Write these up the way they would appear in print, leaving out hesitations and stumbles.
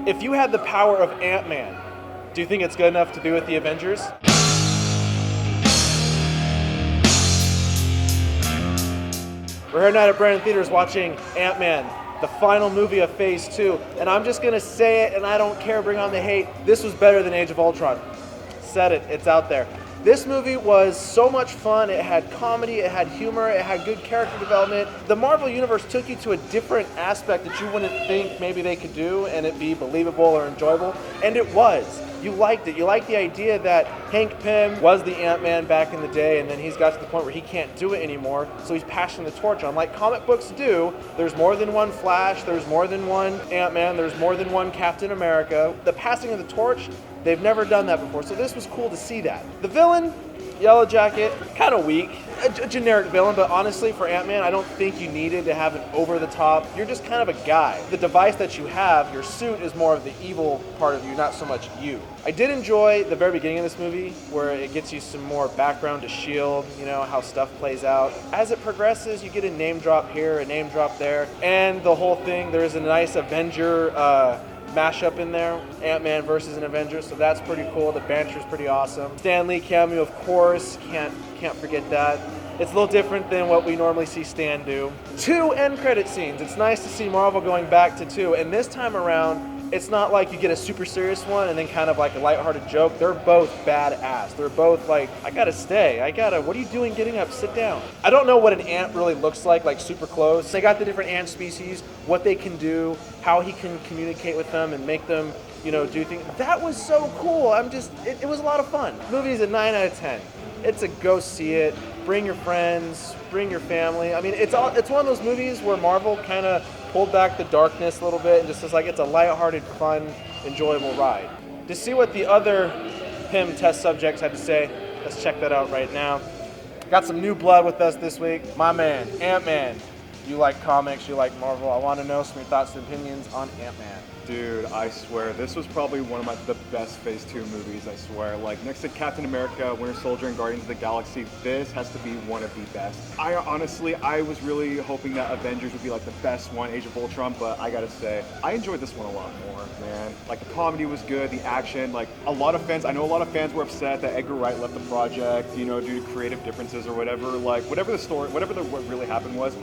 If you had the power of Ant-Man, do you think it's good enough to be with the Avengers? We're here tonight at Brandon Theaters watching Ant-Man, the final movie of Phase 2. And I'm just going to say it, and I don't care, bring on the hate. This was better than Age of Ultron. Said it, it's out there. This movie was so much fun. It had comedy, it had humor, it had good character development. The Marvel Universe took you to a different aspect that you wouldn't think maybe they could do and it be believable or enjoyable. And it was. You liked it. You liked the idea that Hank Pym was the Ant-Man back in the day, and then he's got to the point where he can't do it anymore, so he's passing the torch on. Like comic books do, there's more than one Flash, there's more than one Ant-Man, there's more than one Captain America. The passing of the torch, they've never done that before, so this was cool to see that. The villain, Yellow Jacket, kind of weak. A generic villain, but honestly, for Ant-Man, I don't think you needed to have an over-the-top. You're just kind of a guy. The device that you have, your suit, is more of the evil part of you, not so much you. I did enjoy the very beginning of this movie, where it gets you some more background to S.H.I.E.L.D., you know, how stuff plays out. As it progresses, you get a name drop here, a name drop there, and the whole thing, there's a nice Avenger mashup in there, Ant-Man versus an Avenger, so that's pretty cool. The banter's pretty awesome. Stan Lee cameo, of course, can't forget that. It's a little different than what we normally see Stan do. 2 end credit scenes. It's nice to see Marvel going back to 2, and this time around, it's not like you get a super serious one and then kind of like a lighthearted joke. They're both badass. They're both like, I gotta stay. What are you doing getting up? Sit down. I don't know what an ant really looks like super close. They got the different ant species, what they can do, how he can communicate with them and make them, you know, do things. That was so cool. It was a lot of fun. The movie is a 9 out of 10. It's a go see it. Bring your friends, bring your family. I mean, it's one of those movies where Marvel kind of pulled back the darkness a little bit and just is like, it's a lighthearted, fun, enjoyable ride. To see what the other Pym test subjects had to say, let's check that out right now. Got some new blood with us this week. My man, Ant-Man. You like comics, you like Marvel. I want to know some of your thoughts and opinions on Ant-Man. Dude, I swear, this was probably one of the best Phase 2 movies, I swear. Like, next to Captain America, Winter Soldier, and Guardians of the Galaxy, this has to be one of the best. I was really hoping that Avengers would be like the best one, Age of Ultron, but I gotta say, I enjoyed this one a lot more, man. Like, the comedy was good, the action, like, I know a lot of fans were upset that Edgar Wright left the project, you know, due to creative differences or whatever. Like, what really happened was,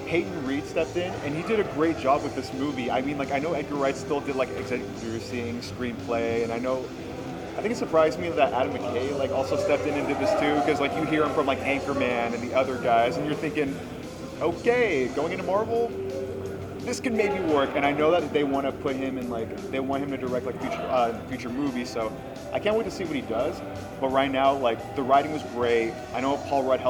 Peyton Reed stepped in, and he did a great job with this movie. I mean, like, I know Edgar Wright still did, like, executive producing, screenplay, and I think it surprised me that Adam McKay, like, also stepped in and did this too, because, like, you hear him from, like, Anchorman and the other guys, and you're thinking, okay, going into Marvel, this could maybe work. And I know that they want to put him in, like, they want him to direct, like, future movies, so I can't wait to see what he does. But right now, like, the writing was great. I know Paul Rudd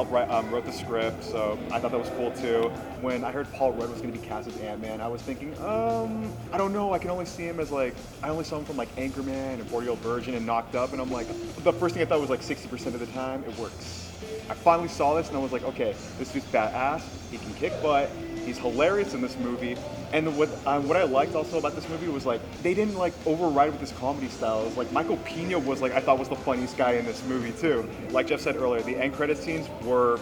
wrote the script, so I thought that was cool too. When I heard Paul Rudd was going to be cast as Ant-Man, I was thinking, I don't know. I can only see him as, like, I only saw him from, like, Anchorman and 40-Year-Old Virgin and Knocked Up, and I'm like, the first thing I thought was, like, 60% of the time, it works. I finally saw this and I was like, okay, this dude's badass. He can kick butt. He's hilarious in this movie. And what I liked also about this movie was, like, they didn't, like, override with this comedy style. It was, like, Michael Pena was, like, I thought was the funniest guy in this movie too. Like Jeff said earlier, the end credit scenes were,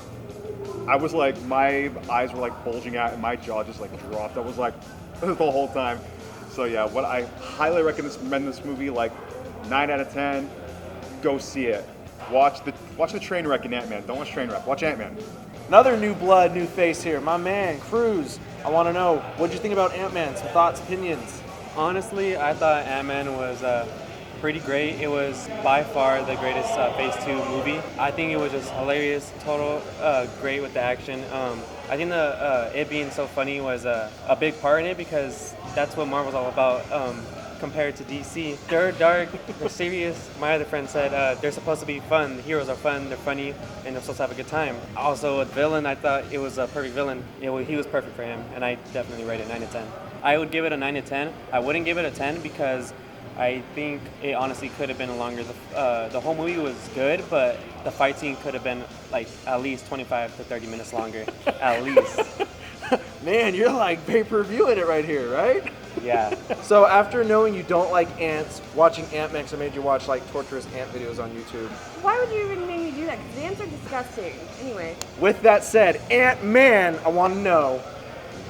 I was like, my eyes were, like, bulging out and my jaw just, like, dropped. I was like, the whole time. So yeah, what I highly recommend this movie, like, 9 out of 10, go see it. Watch the train wreck in Ant-Man. Don't watch Trainwreck. Watch Ant-Man. Another new blood, new face here. My man, Cruz. I want to know, what'd you think about Ant-Man? Some thoughts, opinions? Honestly, I thought Ant-Man was pretty great. It was by far the greatest Phase 2 movie. I think it was just hilarious, great with the action. I think it being so funny was a big part in it because that's what Marvel's all about. Compared to DC, they're dark, they're serious. My other friend said they're supposed to be fun. The heroes are fun, they're funny, and they're supposed to have a good time. Also, a villain, I thought it was a perfect villain. He was perfect for him, and I definitely rate it 9 to 10. I would give it a 9 to 10. I wouldn't give it a 10 because I think it honestly could have been longer. The whole movie was good, but the fight scene could have been like at least 25 to 30 minutes longer, at least. Man, you're like pay-per-viewing it right here, right? Yeah. So after knowing you don't like ants, watching Ant-Man made you watch like torturous ant videos on YouTube. Why would you even make me do that? Because the ants are disgusting. Anyway. With that said, Ant-Man, I want to know,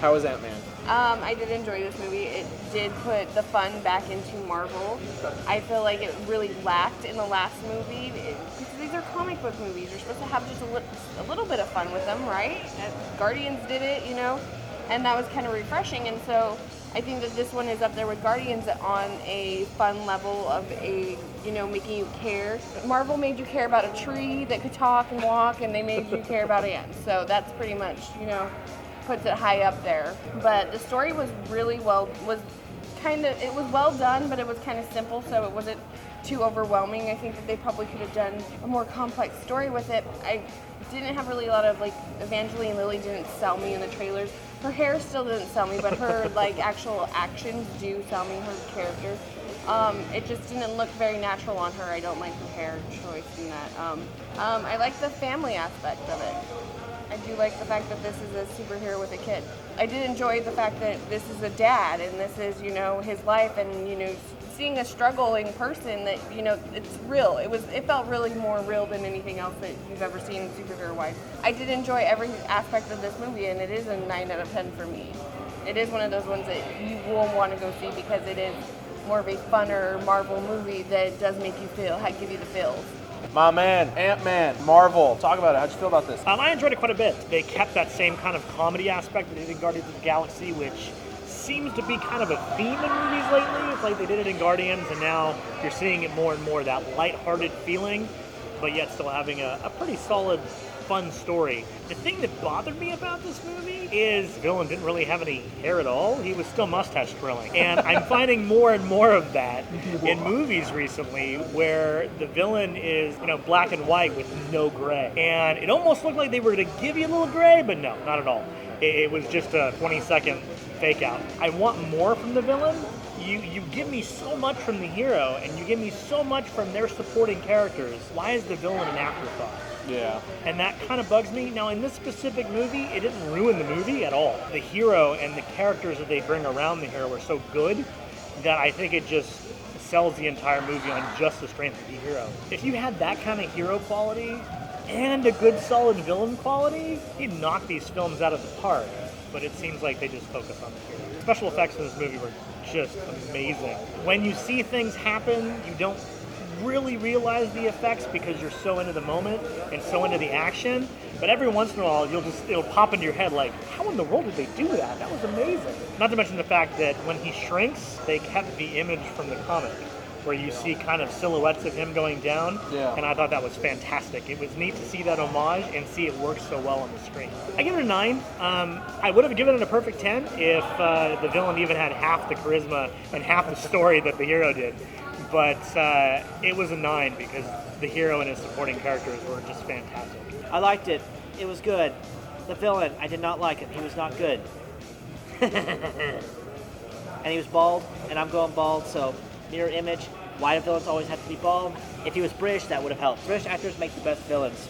how is Ant-Man? I did enjoy this movie. It did put the fun back into Marvel. I feel like it really lacked in the last movie because these are comic book movies. You're supposed to have just a little bit of fun with them, right? And Guardians did it, you know, and that was kind of refreshing. And so I think that this one is up there with Guardians on a fun level of making you care. Marvel made you care about a tree that could talk and walk, and they made you care about ants. So that's pretty much, puts it high up there. But the story was really it was well done, but it was kind of simple, so it wasn't too overwhelming. I think that they probably could have done a more complex story with it. I didn't have really a lot of, Evangeline Lilly didn't sell me in the trailers. Her hair still didn't sell me, but her, actual actions do sell me, her character. It just didn't look very natural on her. I don't like her hair choice in that. I like the family aspect of it. I do like the fact that this is a superhero with a kid. I did enjoy the fact that this is a dad and this is, his life and, seeing a struggling person that, it's real. It felt really more real than anything else that you've ever seen superhero-wise. I did enjoy every aspect of this movie, and it is a 9 out of 10 for me. It is one of those ones that you will want to go see because it is more of a funner Marvel movie that does make you give you the feels. My man, Ant-Man, Marvel. Talk about it. How'd you feel about this? I enjoyed it quite a bit. They kept that same kind of comedy aspect that they did in Guardians of the Galaxy, which seems to be kind of a theme in movies lately. It's like they did it in Guardians, and now you're seeing it more and more, that lighthearted feeling, but yet still having a pretty solid, fun story. The thing that bothered me about this movie is the villain didn't really have any hair at all. He was still mustache twirling. And I'm finding more and more of that in movies recently where the villain is, black and white with no gray. And it almost looked like they were going to give you a little gray, but no, not at all. It was just a 20-second fake out. I want more from the villain. You give me so much from the hero, and you give me so much from their supporting characters. Why is the villain an afterthought? Yeah. And that kind of bugs me. Now, in this specific movie, it didn't ruin the movie at all. The hero and the characters that they bring around the hero are so good that I think it just sells the entire movie on just the strength of the hero. If you had that kind of hero quality and a good solid villain quality, you'd knock these films out of the park. But it seems like they just focus on the hero. Special effects in this movie were just amazing. When you see things happen, you don't really realize the effects because you're so into the moment and so into the action. But every once in a while, it'll pop into your head like, how in the world did they do that? That was amazing. Not to mention the fact that when he shrinks, they kept the image from the comic, where you see kind of silhouettes of him going down. Yeah. And I thought that was fantastic. It was neat to see that homage and see it work so well on the screen. I give it a 9. I would have given it a perfect 10 if the villain even had half the charisma and half the story that the hero did. But it was a 9 because the hero and his supporting characters were just fantastic. I liked it. It was good. The villain, I did not like him. He was not good. And he was bald, and I'm going bald, so mirror image. Why do villains always have to be bald? If he was British, that would have helped. British actors make the best villains.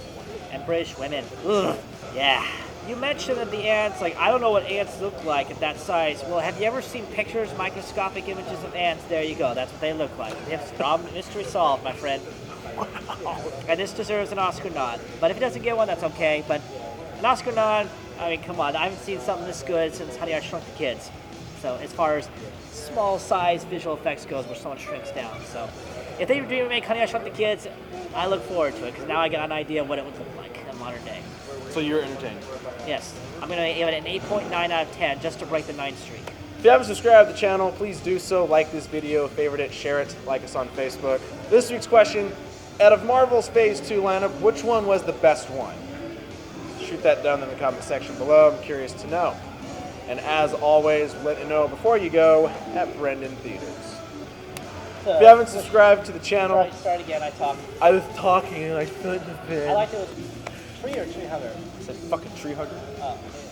And British women. Ugh. Yeah. You mentioned that the ants, I don't know what ants look like at that size. Well, have you ever seen pictures, microscopic images of ants? There you go. That's what they look like. Mystery solved, my friend. And this deserves an Oscar nod. But if it doesn't get one, that's okay. But an Oscar nod, I mean, come on. I haven't seen something this good since Honey, I Shrunk the Kids. So as far as small size visual effects goes, where someone shrinks down. So if they do make Honey, I Shrunk the Kids, I look forward to it because now I got an idea of what it would look like in modern day. So you're entertained. Yes, I'm going to give it an 8.9 out of 10 just to break the 9 streak. If you haven't subscribed to the channel, please do so. Like this video, favorite it, share it, like us on Facebook. This week's question, out of Marvel's Phase 2 lineup, which one was the best one? Shoot that down in the comment section below. I'm curious to know. And as always, let me know before you go at Brendan Theaters. So, if you haven't subscribed to the channel, start again. I talked. I was talking and I couldn't have been. I liked it was tree or tree hugger. I said fucking tree hugger.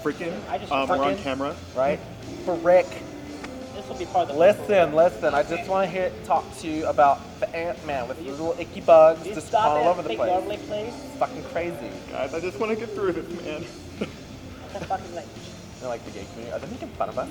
Freaking. We're on camera. Right? Frick. This will be part of the. Listen. I just want to talk to you about the Ant-Man with the little icky bugs just all over the place. Normally, please. It's fucking crazy. Guys, I just want to get through this, man. Fucking like. They're like the gay community. Are they making fun of us?